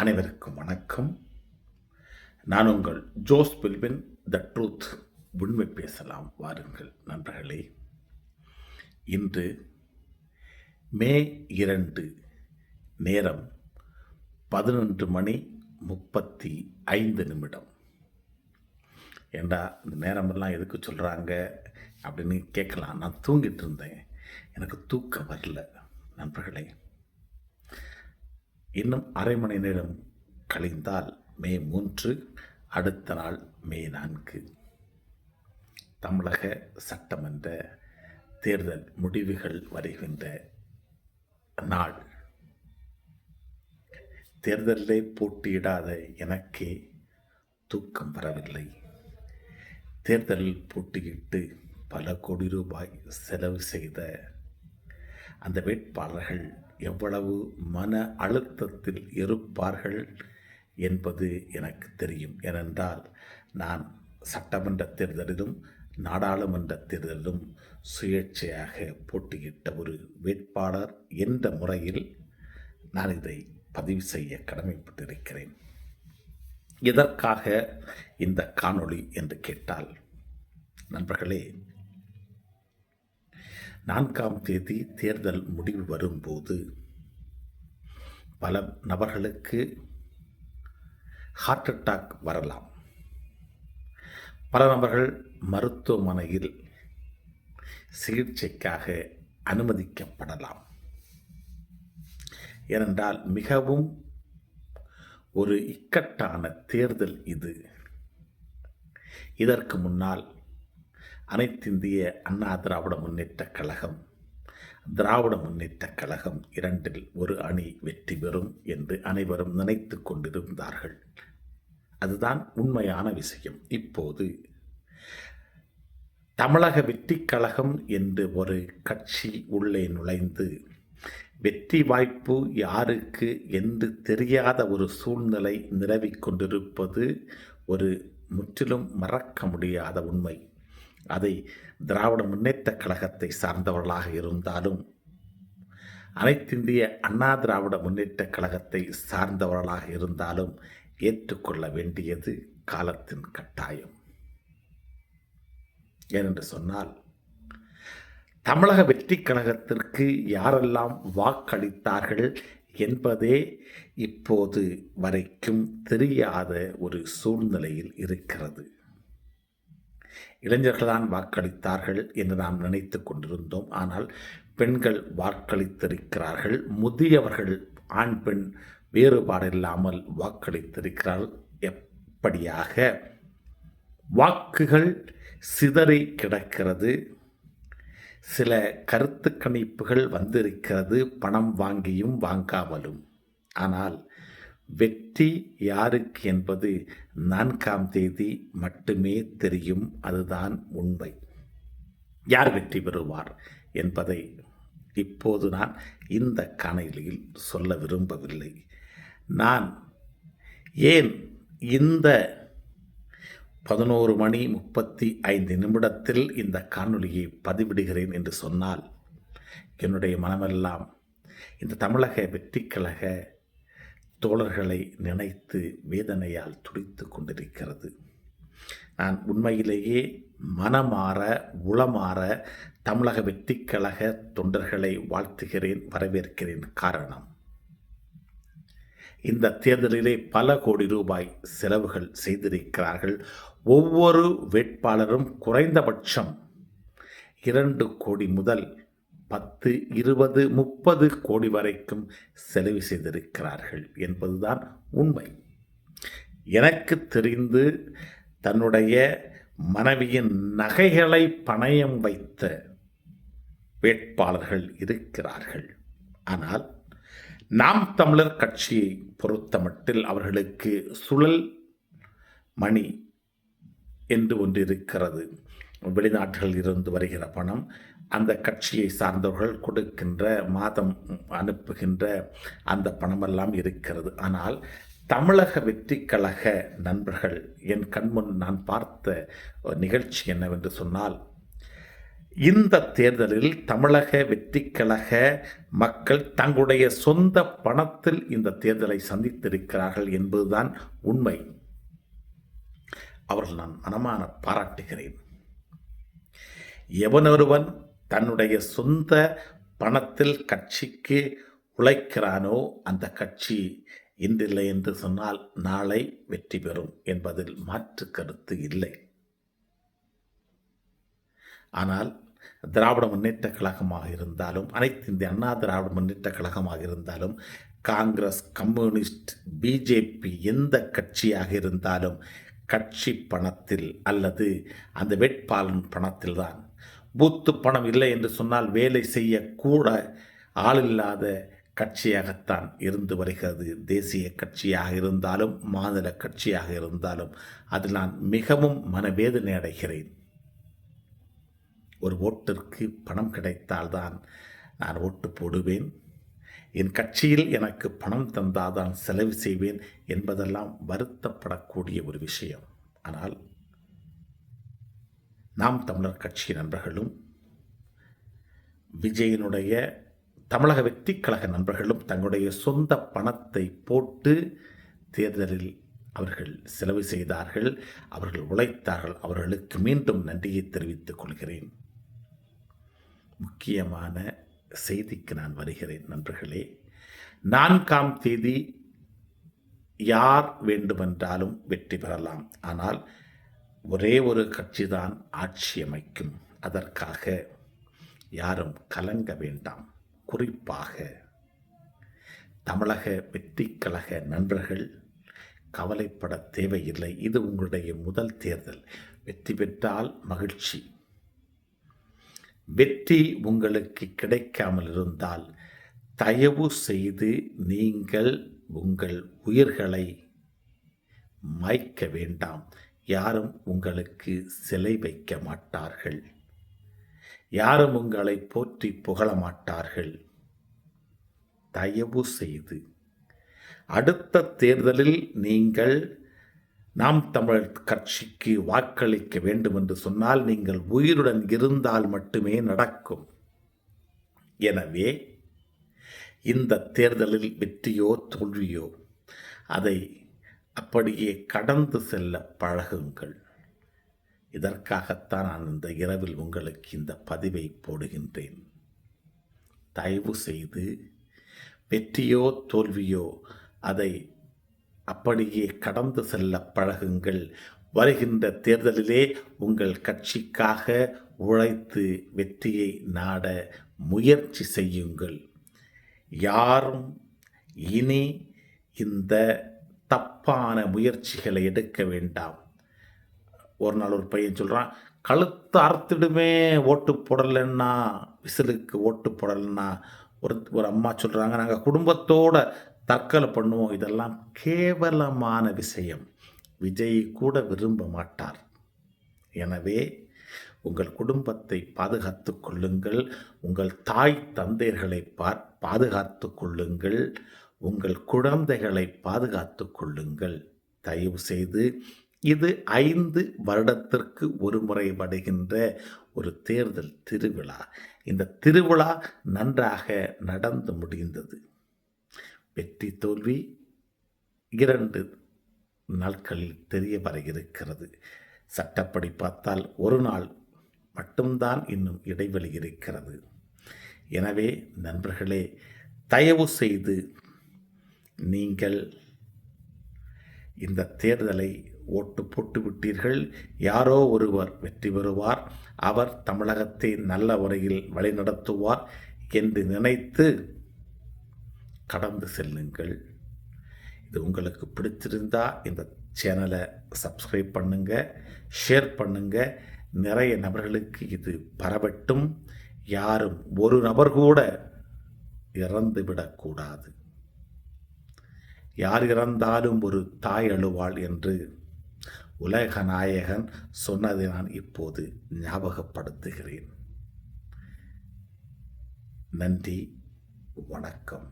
அனைவருக்கும் வணக்கம். நான் உங்கள் ஜோஸ் பில்வின். த ட்ரூத், உண்மை பேசலாம் வாருங்கள் நண்பர்களே. இன்று மே 2, நேரம் 11:35. ஏண்டா இந்த நேரமெல்லாம் எதுக்கு சொல்கிறாங்க அப்படின்னு கேட்கலாம். நான் தூங்கிட்டு இருந்தேன், எனக்கு தூக்கம் வரல நண்பர்களே. இன்னும் அரை மணி நேரம் கழிந்தால் மே 3, அடுத்த நாள் மே 4. தமிழக சட்டமன்ற தேர்தல் முடிவுகள் வருகின்ற நாள். தேர்தலிலே போட்டியிடாத எனக்கே தூக்கம் வரவில்லை. தேர்தலில் போட்டியிட்டு பல கோடி ரூபாய் செலவு செய்த அந்த வேட்பாளர்கள் எவ்வளவு மன அழுத்தத்தில் இருப்பார்கள் என்பது எனக்கு தெரியும். ஏனென்றால் நான் சட்டமன்ற தேர்தலிலும் நாடாளுமன்ற தேர்தலிலும் சுயேட்சையாக போட்டியிட்ட ஒரு வேட்பாளர் என்ற முறையில் நான் இதை பதிவு செய்ய கடமைப்பட்டிருக்கிறேன். எதற்காக இந்த காணொளி என்று கேட்டால், நண்பர்களே, 4ஆம் தேதி தேர்தல் முடிவு வரும்போது பல நபர்களுக்கு ஹார்ட் அட்டாக் வரலாம். பல நபர்கள் மருத்துவமனையில் சிகிச்சைக்காக அனுமதிக்கப்படலாம். ஏனென்றால் மிகவும் ஒரு இக்கட்டான தேர்தல் இது. இதற்கு முன்னால் அனைத்திந்திய அண்ணா திராவிட முன்னேற்றக் கழகம், திராவிட முன்னேற்றக் கழகம் 2இல் ஒரு அணி வெற்றி பெறும் என்று அனைவரும் நினைத்து கொண்டிருந்தார்கள். அதுதான் உண்மையான விஷயம். இப்போது தமிழக வெற்றி கழகம் என்று ஒரு கட்சி உள்ளே நுழைந்து வெற்றி வாய்ப்பு யாருக்கு என்று தெரியாத ஒரு சூழ்நிலை நிலவிக் கொண்டிருப்பது ஒரு முற்றிலும் மறக்க முடியாத உண்மை. அதை திராவிட முன்னேற்றக் கழகத்தை சார்ந்தவர்களாக இருந்தாலும், அனைத்திந்திய அண்ணா திராவிட முன்னேற்றக் கழகத்தை சார்ந்தவர்களாக இருந்தாலும் ஏற்றுக்கொள்ள வேண்டியது காலத்தின் கட்டாயம். ஏனென்று சொன்னால், தமிழக வெற்றி கழகத்திற்கு யாரெல்லாம் வாக்களித்தார்கள் என்பதே இப்போது வரைக்கும் தெரியாத ஒரு சூழ்நிலையில் இருக்கிறது. இளைஞர்கள்தான் வாக்களித்தார்கள் என்று நாம் நினைத்து கொண்டிருந்தோம். ஆனால் பெண்கள் வாக்களித்திருக்கிறார்கள். முதியவர்கள் ஆண் பெண் வேறுபாடு இல்லாமல் வாக்களித்திருக்கிறார்கள். எப்படியாக வாக்குகள் சிதறி கிடக்கிறது. சில கருத்து கணிப்புகள் வந்திருக்கிறது, பணம் வாங்கியும் வாங்காமலும். ஆனால் வெற்றி யாருக்கு என்பது 4ஆம் தேதி மட்டுமே தெரியும். அதுதான் உண்மை. யார் வெற்றி பெறுவார் என்பதை இப்போது நான் இந்த காணொளியில் சொல்ல விரும்பவில்லை. நான் ஏன் இந்த 11:35 இந்த காணொளியை பதிவிடுகிறேன் என்று சொன்னால், என்னுடைய மனமெல்லாம் இந்த தமிழக வெற்றி கழக தோழர்களை நினைத்து வேதனையால் துடித்து கொண்டிருக்கிறது. நான் உண்மையிலேயே மனமாற உளமாற தமிழக வெற்றி கழக தொண்டர்களை வாழ்த்துகிறேன், வரவேற்கிறேன். காரணம், இந்த தேர்தலிலே பல கோடி ரூபாய் செலவுகள் செய்திருக்கிறார்கள். ஒவ்வொரு வேட்பாளரும் குறைந்தபட்சம் 2 கோடி முதல் 10, 20, 30 கோடி வரைக்கும் செலவு செய்திருக்கிறார்கள் என்பதுதான் உண்மை. எனக்கு தெரிந்து தன்னுடைய மனைவியின் நகைகளை பணயம் வைத்த வேட்பாளர்கள் இருக்கிறார்கள். ஆனால் நாம் தமிழர் கட்சியை பொறுத்தமட்டில் அவர்களுக்கு சுழல் மணி என்று ஒன்று இருக்கிறது. வெளிநாடுகளில் இருந்து வருகிற பணம், அந்த கட்சியை சார்ந்தவர்கள் கொடுக்கின்ற, மாதம் அனுப்புகின்ற அந்த பணமெல்லாம் இருக்கிறது. ஆனால் தமிழக வெற்றி கழக நண்பர்கள், என் கண்முன் நான் பார்த்த நிகழ்ச்சி என்னவென்று சொன்னால், இந்த தேர்தலில் தமிழக வெற்றிக் கழக மக்கள் தங்களுடைய சொந்த பணத்தில் இந்த தேர்தலை சந்தித்திருக்கிறார்கள் என்பதுதான் உண்மை. அவர்கள் நான் மனமான பாராட்டுகிறேன். எவனொருவன் தன்னுடைய சொந்த பணத்தில் கட்சிக்கு உழைக்கிறானோ அந்த கட்சி இன்றில்லை என்று சொன்னால் நாளை வெற்றி பெறும் என்பதில் மாற்று கருத்து இல்லை. ஆனால் திராவிட முன்னேற்ற கழகமாக இருந்தாலும், அனைத்து இந்திய அண்ணா திராவிட முன்னேற்ற கழகமாக இருந்தாலும், காங்கிரஸ், கம்யூனிஸ்ட், பிஜேபி எந்த கட்சியாக இருந்தாலும் கட்சி பணத்தில் அல்லது அந்த வேட்பாளன் பணத்தில் தான். பூத்து பணம் இல்லை என்று சொன்னால் வேலை செய்யக்கூட ஆளில்லாத கட்சியாகத்தான் இருந்து வருகிறது. தேசிய கட்சியாக இருந்தாலும் மாநில கட்சியாக இருந்தாலும் அதில் நான் மிகவும் மனவேதனை அடைகிறேன். ஒரு ஓட்டிற்கு பணம் கிடைத்தால்தான் நான் ஓட்டு போடுவேன், என் கட்சியில் எனக்கு பணம் தந்தால்தான் செலவு செய்வேன் என்பதெல்லாம் வருத்தப்படக்கூடிய ஒரு விஷயம். ஆனால் நாம் தமிழர் கட்சி நண்பர்களும் விஜயனுடைய தமிழக வெற்றிக் கழக நண்பர்களும் தங்களுடைய சொந்த பணத்தை போட்டு தேர்தலில் அவர்கள் செலவு செய்தார்கள், அவர்கள் உழைத்தார்கள். அவர்களுக்கு மீண்டும் நன்றியை தெரிவித்துக் கொள்கிறேன். முக்கியமான செய்திக்கு நான் வருகிறேன் நண்பர்களே. 4ஆம் தேதி யார் வேண்டுமென்றாலும் வெற்றி பெறலாம். ஆனால் ஒரே ஒரு கட்சி தான் ஆட்சி அமைக்கும். அதற்காக யாரும் கலங்க வேண்டாம். குறிப்பாக தமிழக வெற்றிக் கழக நண்பர்கள் கவலைப்பட தேவையில்லை. இது உங்களுடைய முதல் தேர்தல். வெற்றி பெற்றால் மகிழ்ச்சி. வெற்றி உங்களுக்கு கிடைக்காமல் இருந்தால் தயவு செய்து நீங்கள் உங்கள் உயிர்களை மாய்க்க வேண்டாம். யாரும் உங்களுக்கு சிலை வைக்க மாட்டார்கள், யாரும் உங்களை போற்றி புகழ மாட்டார்கள். தயவு செய்து அடுத்த தேர்தலில் நீங்கள் நாம் தமிழர் கட்சிக்கு வாக்களிக்க வேண்டும் என்று சொன்னால் நீங்கள் உயிருடன் இருந்தால் மட்டுமே நடக்கும். எனவே இந்த தேர்தலில் வெற்றியோ தோல்வியோ அதை அப்படியே கடந்து செல்ல பழகுங்கள். இதற்காகத்தான் நான் இந்த இரவில் உங்களுக்கு இந்த பதிவை போடுகின்றேன். தயவு செய்து வெற்றியோ தோல்வியோ அதை அப்படியே கடந்து செல்ல பழகுங்கள். வருகின்ற தேர்தலிலே உங்கள் கட்சிக்காக உழைத்து வெற்றியை நாட முயற்சி செய்யுங்கள். யாரும் இனி இந்த தப்பான முயற்சிகளை எடுக்க வேண்டாம். ஒரு நாள் ஒரு பையன் சொல்கிறான், கழுத்து அறுத்துடுமே ஓட்டு போடலைன்னா, விசிலுக்கு ஓட்டு போடலைன்னா. ஒரு அம்மா சொல்கிறாங்க, நாங்கள் குடும்பத்தோட தற்கொலை பண்ணுவோம். இதெல்லாம் கேவலமான விஷயம். விஜய் கூட விரும்ப மாட்டார். எனவே உங்கள் குடும்பத்தை பாதுகாத்து கொள்ளுங்கள், உங்கள் தாய் தந்தையர்களை பாதுகாத்து கொள்ளுங்கள், உங்கள் குழந்தைகளை பாதுகாத்து கொள்ளுங்கள். தயவு செய்து இது 5 வருடத்திற்கு ஒரு முறை வருகின்ற ஒரு தேர்தல் திருவிழா. இந்த திருவிழா நன்றாக நடந்து முடிந்தது. வெற்றி தோல்வி 2 நாட்களில் தெரிய வர இருக்கிறது. சட்டப்படி பார்த்தால் ஒரு நாள் மட்டும்தான் இன்னும் இடைவெளி இருக்கிறது. எனவே நண்பர்களே, தயவு செய்து நீங்கள் இந்த தேர்தலை ஓட்டு போட்டு விட்டீர்கள். யாரோ ஒருவர் வெற்றி பெறுவார், அவர் தமிழகத்தை நல்ல முறையில் வழிநடத்துவார் என்று நினைத்து கடந்து செல்லுங்கள். இது உங்களுக்கு பிடிச்சிருந்தா இந்த சேனலை சப்ஸ்கிரைப் பண்ணுங்கள், ஷேர் பண்ணுங்கள். நிறைய நபர்களுக்கு இது பரவட்டும். யாரும் ஒரு நபர் கூட இறந்து விடக்கூடாது. யார் இறந்தாலும் ஒரு தாய் அழுவாள் என்று உலக நாயகன் சொன்னதை நான் இப்போது ஞாபகப்படுத்துகிறேன். நன்றி, வணக்கம்.